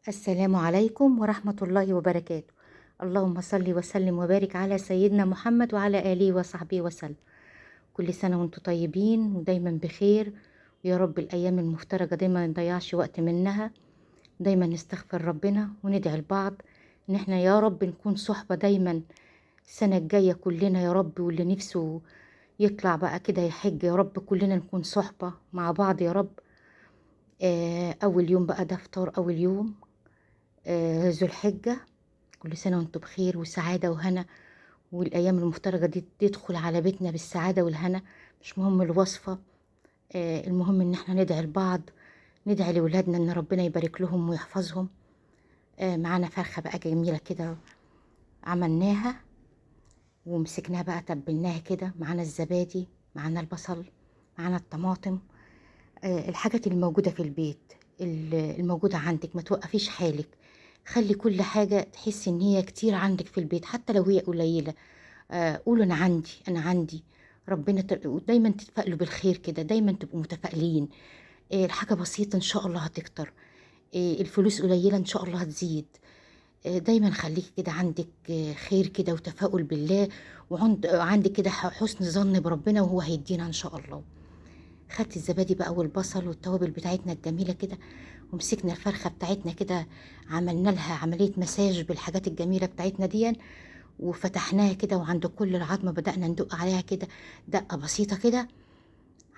السلام عليكم ورحمة الله وبركاته. اللهم صل وسلم وبارك على سيدنا محمد وعلى آله وصحبه وسلم. كل سنة وانتم طيبين ودايما بخير، ويا رب الأيام المفترجة دايما ما نضيعش وقت منها. دايما نستغفر ربنا وندعي لبعض إن احنا يا رب نكون صحبة دايما السنة الجاية كلنا يا رب، واللي نفسه يطلع بقى كده يحج يا رب كلنا نكون صحبة مع بعض يا رب. أول يوم بقى ده فطار أول يوم ذو الحجة. كل سنة وانتم بخير وسعادة وهنا، والأيام المفترجة دي تدخل على بيتنا بالسعادة والهنا. مش مهم الوصفة، المهم إن احنا ندعي لبعض، ندعي لولادنا إن ربنا يبارك لهم ويحفظهم. معانا فرخة بقى جميلة كده عملناها ومسكناها بقى تبلناها كده، معانا الزبادي، معانا البصل، معانا الطماطم. الحاجات الموجودة في البيت، الموجودة عندك، ما توقفيش حالك. خلي كل حاجة تحسي ان هي كتير عندك في البيت حتى لو هي قليلة. قولوا انا عندي انا عندي. ربنا دايما تتفائلوا بالخير كده، دايما تبقوا متفائلين. الحاجة بسيطة ان شاء الله هتكتر. الفلوس قليلة ان شاء الله هتزيد. دايما خليكي كده عندك خير كده وتفاؤل بالله، وعندك كده حسن ظن بربنا وهو هيدينا ان شاء الله. خدت الزبادي بقى والبصل والتوابل بتاعتنا الجميلة كده، ومسكنا الفرخة بتاعتنا كده، عملنا لها عملية مساج بالحاجات الجميلة بتاعتنا دي، وفتحناها كده، وعند كل العظمة بدأنا ندق عليها كده دقة بسيطة كده،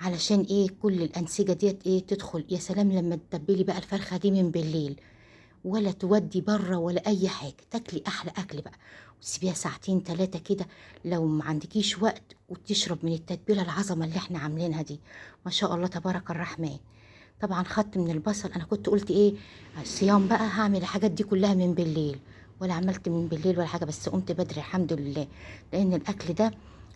علشان ايه كل الأنسجة ديت ايه تدخل. يا سلام لما تتبلي بقى الفرخة دي من بالليل، ولا تودي بره ولا اي حاجه، تاكلي احلى اكل بقى، وتسيبيها ساعتين ثلاثه كده لو ما عندكيش وقت، وتشرب من التتبيله العظمه اللي احنا عاملينها دي. ما شاء الله تبارك الرحمن. طبعا خدت من البصل، انا كنت قلت ايه الصيام بقى هعمل الحاجات دي كلها من بالليل، ولا عملت من بالليل ولا حاجه، بس قمت بدري الحمد لله. لان الاكل ده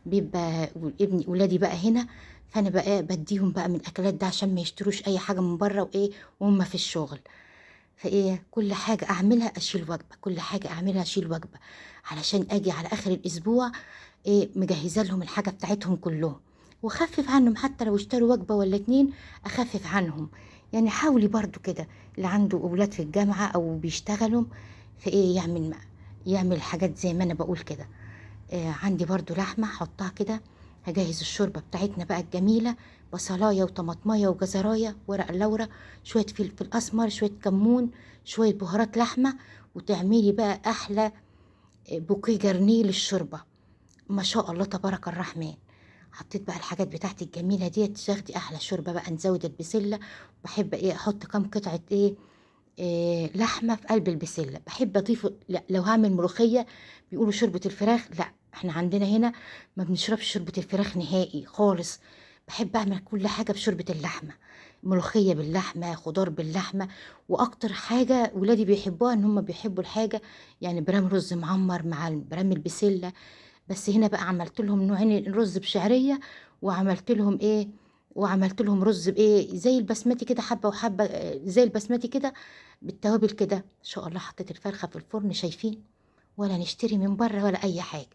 بيبقى ابني ولادي بقى هنا، فانا بقى بديهم بقى من الاكلات ده عشان ما يشتروش اي حاجه من بره وايه وهم في الشغل. فايه كل حاجه اعملها اشيل وجبه، كل حاجه اعملها اشيل وجبه، علشان اجي على اخر الاسبوع ايه مجهزه لهم الحاجه بتاعتهم كلهم، واخفف عنهم حتى لو اشتروا وجبه ولا اتنين، اخفف عنهم. يعني حاولي برضو كده، اللي عنده اولاد في الجامعه او بيشتغلوا فايه يعمل حاجات زي ما انا بقول كده. عندي برضو لحمة حطها كده. هجهز الشوربة بتاعتنا بقى الجميلة، بصلاية وطماطمية وجزراية ورق اللورة، شوية فلفل أسمر، شوية كمون، شوية بهارات لحمة، وتعملي بقى أحلى بوكيه جرنيه للشوربة. ما شاء الله تبارك الرحمن. حطيت بقى الحاجات بتاعتي الجميلة ديت، تاخدي أحلى شوربة بقى. نزود البسلة، بحب إيه أحط كام قطعة إيه لحمة في قلب البسلة. بحب أضيف، لا لو هعمل ملوخية بيقولوا شوربة الفراخ، لا احنا عندنا هنا ما بنشربش شوربة الفراخ نهائي خالص. بحب أعمل كل حاجة بشوربة اللحمة، ملوخية باللحمة، خضار باللحمة. وأكتر حاجة ولادي بيحبوها إن هم بيحبوا الحاجة يعني برام رز معمر مع برام البسلة. بس هنا بقى عملت لهم نوعين رز بشعرية، وعملت لهم ايه وعملت لهم رز بايه زي البسمتي كده، حبة وحبة زي البسمتي كده بالتوابل كده. ان شاء الله حطيت الفرخة في الفرن، شايفين؟ ولا نشتري من بره ولا اي حاجة.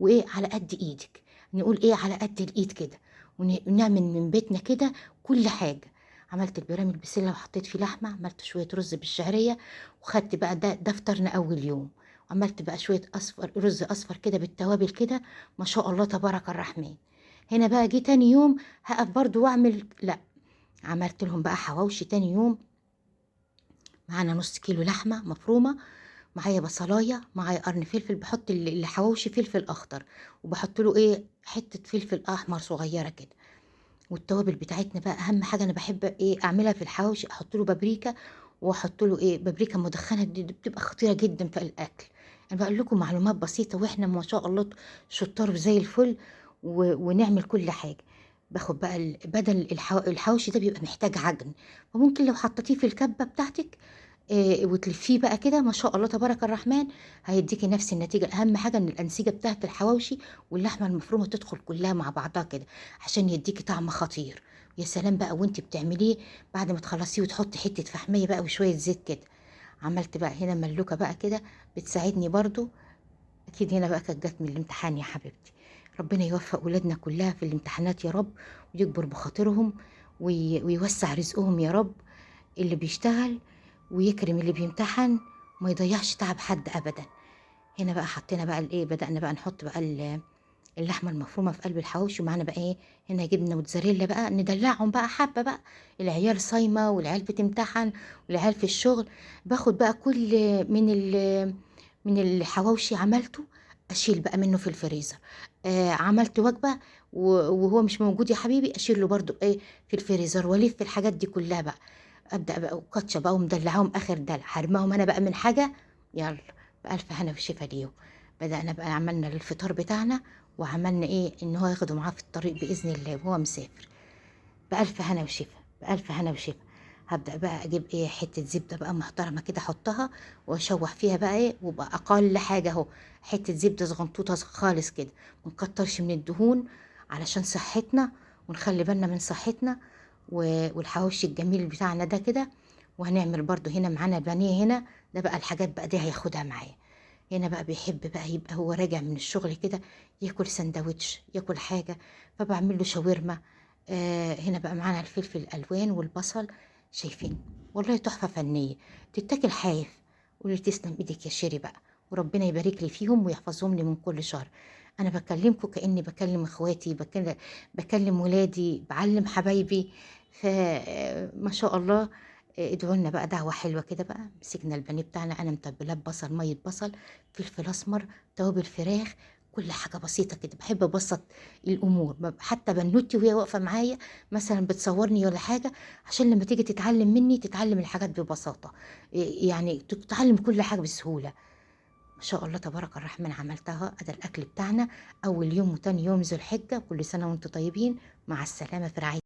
وايه على قد ايدك، نقول ايه على قد الايد كده، ونعمل من بيتنا كده كل حاجة. عملت البرامي البسلة وحطيت فيه لحمة، عملت شوية رز بالشعرية، وخدت بقى ده فطرنا أول يوم. عملت بقى شوية رز أصفر كده بالتوابل كده. ما شاء الله تبارك الرحمن. هنا بقى جه تاني يوم هقف برضو واعمل، لا عملت لهم بقى حواوشي تاني يوم. معانا نص كيلو لحمة مفرومة، معايا بصلايه، معايا قرن فلفل، بحط الحواوشي فلفل اخضر، وبحط له ايه حته فلفل احمر صغيره كده. والتوابل بتاعتنا بقى اهم حاجه انا بحب ايه اعملها في الحواوشي، احط له بابريكا، واحط له ايه بابريكا مدخنه، دي بتبقى خطيره جدا في الاكل. انا بقول لكم معلومات بسيطه، واحنا ما شاء الله شطار زي الفل، ونعمل كل حاجه. باخد بقى بدل الحواوشي ده بيبقى محتاج عجن، فممكن لو حطيتيه في الكبه بتاعتك وتلفيه بقى كده، ما شاء الله تبارك الرحمن، هيديكي نفس النتيجه. اهم حاجه ان الانسجه بتاعت الحواوشي واللحمه المفرومه تدخل كلها مع بعضها كده، عشان يديكي طعم خطير. يا سلام بقى وانت بتعمليه بعد ما تخلصيه وتحطي حته فحميه بقى وشويه زيت كده. عملت بقى هنا ملوكه بقى كده بتساعدني برضو. اكيد هنا بقى كانت جت من الامتحان يا حبيبتي. ربنا يوفق ولادنا كلها في الامتحانات يا رب، ويكبر بخاطرهم، ويوسع رزقهم يا رب. اللي بيشتغل ويكرم اللي بيمتحن وما يضيعش تعب حد ابدا. هنا بقى حطينا بقى الايه، بدأنا بقى نحط بقى اللحمه المفرومه في قلب الحواوشي، ومعانا بقى ايه، هنا جبنه موتزاريلا بقى، ندلعهم بقى حبه بقى. العيال صايمه والعيال بتمتحن والعيال في الشغل. باخد بقى كل من الحواوشي عملته، اشيل بقى منه في الفريزر. عملت وجبه وهو مش موجود يا حبيبي، اشيل له برضو ايه في الفريزر، والف الحاجات دي كلها بقى. ابدا بقى وكاتشب بقى ومدلعاهم اخر دلع، حرماهم انا بقى من حاجه. يلا، بألف هنا وشفا ليهم. بدأنا بقى عملنا الفطار بتاعنا، وعملنا ايه ان هو ياخده معاه في الطريق باذن الله وهو مسافر. بألف هنا وشفا، بألف هنا وشفا. هبدأ بقى اجيب ايه حته زبده بقى محترمه كده، احطها واشوح فيها بقى ايه، وبقى اقل حاجه اهو حته زبده صغنطوطه خالص كده. منكترش من الدهون علشان صحتنا، ونخلي بالنا من صحتنا. والحواوشي الجميل بتاعنا ده كده. وهنعمل برضو هنا معانا بانيه هنا. ده بقى الحاجات بقى دي هياخدها معايا. هنا بقى بيحب بقى يبقى هو راجع من الشغل كده، ياكل سندوتش، ياكل حاجة. فبعمل له شاورما. هنا بقى معانا الفلفل الألوان والبصل. شايفين؟ والله تحفة فنية، تتاكل حاف. قولي تسلم ايدك يا شيري بقى، وربنا يبارك لي فيهم ويحفظهم لي من كل شر. انا بكلمكم كأني بكلم اخواتي، بكلم ولادي، بعلم حبايبي. فما شاء الله. ادعوا لنا بقى دعوة حلوة كده بقى. مسكنا البانيه بتاعنا، انا متبلاه ببصل، مية بصل، فلفل اسمر، توابل فراخ. كل حاجة بسيطة كده، بحب ابسط الامور. حتى بنوتي وهي واقفة معايا مثلا بتصورني ولا حاجة، عشان لما تيجي تتعلم مني تتعلم الحاجات ببساطة. يعني تتعلم كل حاجة بسهولة. ما شاء الله تبارك الرحمن. عملتها، ده الاكل بتاعنا اول يوم وتاني يوم ذو الحجة. كل سنة وانتم طيبين. مع السلامة في رعاية